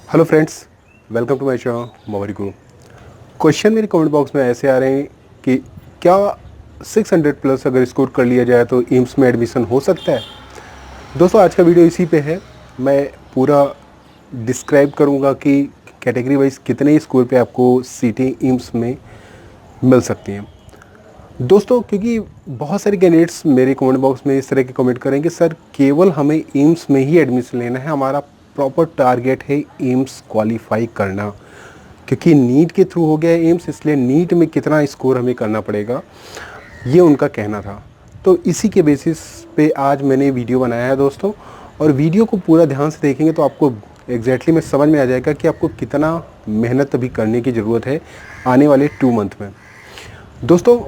Hello friends, welcome to my channel Mobile Guru. Question मेरे comment box में ऐसे आ रहे हैं कि क्या 600 प्लस अगर स्कोर कर लिया जाए तो एम्स में एडमिशन हो सकता है। दोस्तों, आज का वीडियो इसी पे है। मैं पूरा डिस्क्राइब करूंगा कि कैटेगरी वाइज कितने स्कोर पे आपको सीटें एम्स में मिल सकती हैं। दोस्तों, क्योंकि बहुत सारे कैंडिडेट्स मेरे कमेंट बॉक्स में इस तरह के कमेंट करेंगे, सर केवल हमें एम्स में ही एडमिशन लेना है, हमारा प्रॉपर टारगेट है एम्स क्वालिफाई करना, क्योंकि नीट के थ्रू हो गया है एम्स, इसलिए नीट में कितना स्कोर हमें करना पड़ेगा, ये उनका कहना था। तो इसी के बेसिस पे आज मैंने वीडियो बनाया है दोस्तों, और वीडियो को पूरा ध्यान से देखेंगे तो आपको एग्जैक्टली में समझ में आ जाएगा कि आपको कितना मेहनत अभी करने की ज़रूरत है आने वाले 2 मंथ में। दोस्तों,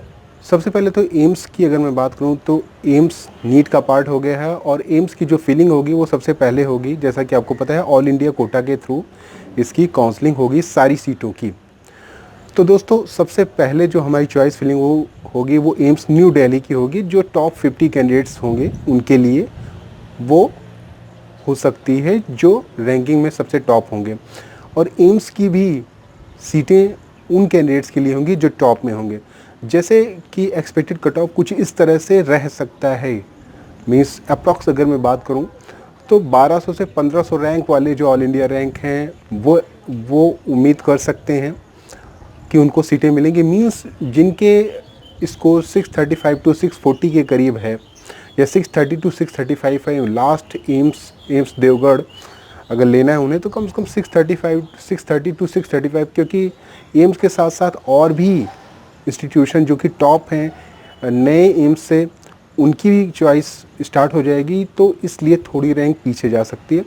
सबसे पहले तो एम्स की अगर मैं बात करूं तो एम्स नीट का पार्ट हो गया है, और एम्स की जो फीलिंग होगी वो सबसे पहले होगी, जैसा कि आपको पता है, ऑल इंडिया कोटा के थ्रू इसकी काउंसलिंग होगी सारी सीटों की। तो दोस्तों, सबसे पहले जो हमारी चॉइस फिलिंग वो होगी वो एम्स न्यू दिल्ली की होगी। जो टॉप 50 कैंडिडेट्स होंगे उनके लिए वो हो सकती है जो रैंकिंग में सबसे टॉप होंगे, और एम्स की भी सीटें उन कैंडिडेट्स के लिए होंगी जो टॉप में होंगे। जैसे कि एक्सपेक्टेड कट ऑफ कुछ इस तरह से रह सकता है, मीन्स अप्रॉक्स अगर मैं बात करूं तो 1200 से 1500 रैंक वाले जो ऑल इंडिया रैंक हैं वो उम्मीद कर सकते हैं कि उनको सीटें मिलेंगी। मीन्स जिनके स्कोर 635 टू 640 के करीब है, या 630 टू 635 है, लास्ट एम्स देवगढ़ अगर लेना है उन्हें तो कम से कम 630 टू 635, क्योंकि एम्स के साथ साथ और भी इंस्टीट्यूशन जो कि टॉप हैं नए एम्स से, उनकी भी चॉइस स्टार्ट हो जाएगी, तो इसलिए थोड़ी रैंक पीछे जा सकती है।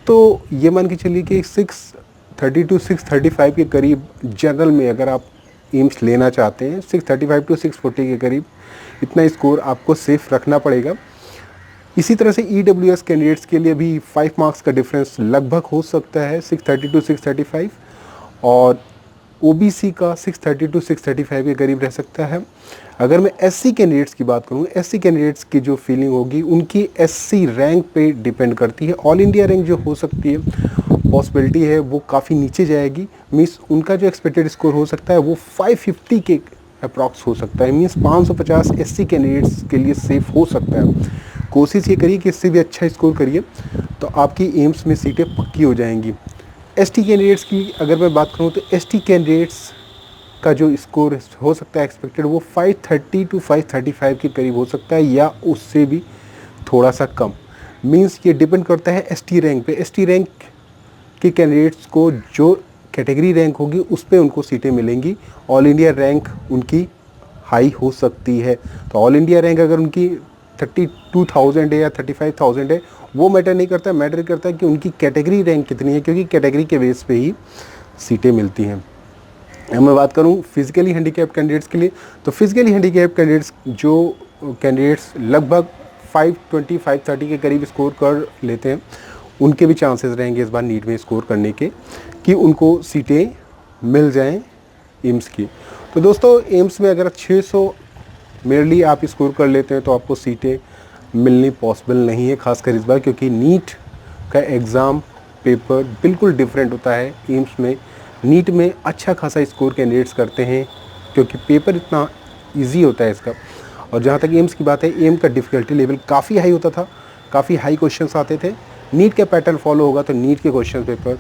तो ये मान के चलिए कि 630 टू 635 के करीब जनरल में अगर आप एम्स लेना चाहते हैं, 635 टू 640 के करीब इतना स्कोर आपको सेफ रखना पड़ेगा। इसी तरह से EWS कैंडिडेट्स के लिए भी 5 मार्क्स का डिफरेंस लगभग हो सकता है 630 टू 635, और OBC का 630 टू 635 के करीब रह सकता है। अगर मैं SC कैंडिडेट्स की बात करूँ, SC कैंडिडेट्स की जो फीलिंग होगी उनकी SC रैंक पे डिपेंड करती है। ऑल इंडिया रैंक जो हो सकती है, पॉसिबिलिटी है वो काफ़ी नीचे जाएगी। मीन्स उनका जो एक्सपेक्टेड स्कोर हो सकता है वो 550 के अप्रॉक्स हो सकता है। मीन्स 550 SC कैंडिडेट्स के लिए सेफ हो सकता है। कोशिश ये करिए कि इससे भी अच्छा स्कोर करिए तो आपकी एम्स में सीटें पक्की हो जाएंगी। ST कैंडिडेट्स की अगर मैं बात करूं तो ST कैंडिडेट्स का जो स्कोर हो सकता है एक्सपेक्टेड वो 530 टू 535 के करीब हो सकता है, या उससे भी थोड़ा सा कम। मींस ये डिपेंड करता है ST रैंक पे। ST रैंक के कैंडिडेट्स को जो कैटेगरी रैंक होगी उस पर उनको सीटें मिलेंगी। ऑल इंडिया रैंक उनकी हाई हो सकती है, तो ऑल इंडिया रैंक अगर उनकी 32,000 है या 35,000 है, वो मैटर नहीं करता। मैटर करता है कि उनकी कैटेगरी रैंक कितनी है, क्योंकि कैटेगरी के बेस पे ही सीटें मिलती हैं। अब मैं बात करूं फिजिकली हैंडीकैप कैंडिडेट्स के लिए, तो फिजिकली हैंडीकैप कैंडिडेट्स जो कैंडिडेट्स लगभग 520 530 के करीब स्कोर कर लेते हैं, उनके भी चांसेस रहेंगे इस बार नीट में स्कोर करने के कि उनको सीटें मिल जाएं एम्स की। तो दोस्तों, एम्स में अगर 600 मेरली आप स्कोर कर लेते हैं तो आपको सीटें मिलनी पॉसिबल नहीं है, खासकर इस बार, क्योंकि नीट का एग्ज़ाम पेपर बिल्कुल डिफरेंट होता है। एम्स में नीट में अच्छा खासा स्कोर कैंडिडेट्स करते हैं, क्योंकि पेपर इतना इजी होता है इसका। और जहाँ तक एम्स की बात है, एम का डिफ़िकल्टी लेवल काफ़ी हाई होता था, काफ़ी हाई क्वेश्चंस आते थे। नीट का पैटर्न फॉलो होगा तो नीट के क्वेश्चन पेपर,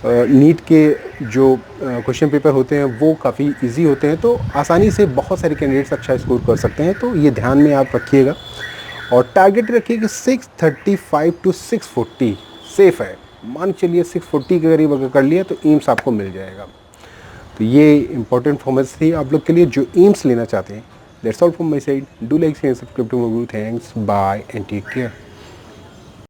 नीट के जो क्वेश्चन पेपर होते हैं वो काफ़ी इजी होते हैं, तो आसानी से बहुत सारे कैंडिडेट्स अच्छा स्कोर कर सकते हैं। तो ये ध्यान में आप रखिएगा, और टारगेट रखिए कि 635 टू 640 सेफ़ है। मान चलिए 640 के करीब अगर कर लिया तो एम्स आपको मिल जाएगा। तो ये इंपॉर्टेंट इन्फॉर्मेशन थी आप लोग के लिए जो एम्स लेना चाहते हैं। That's all from my side. Do like share subscribe to my video. Thanks, bye and take care.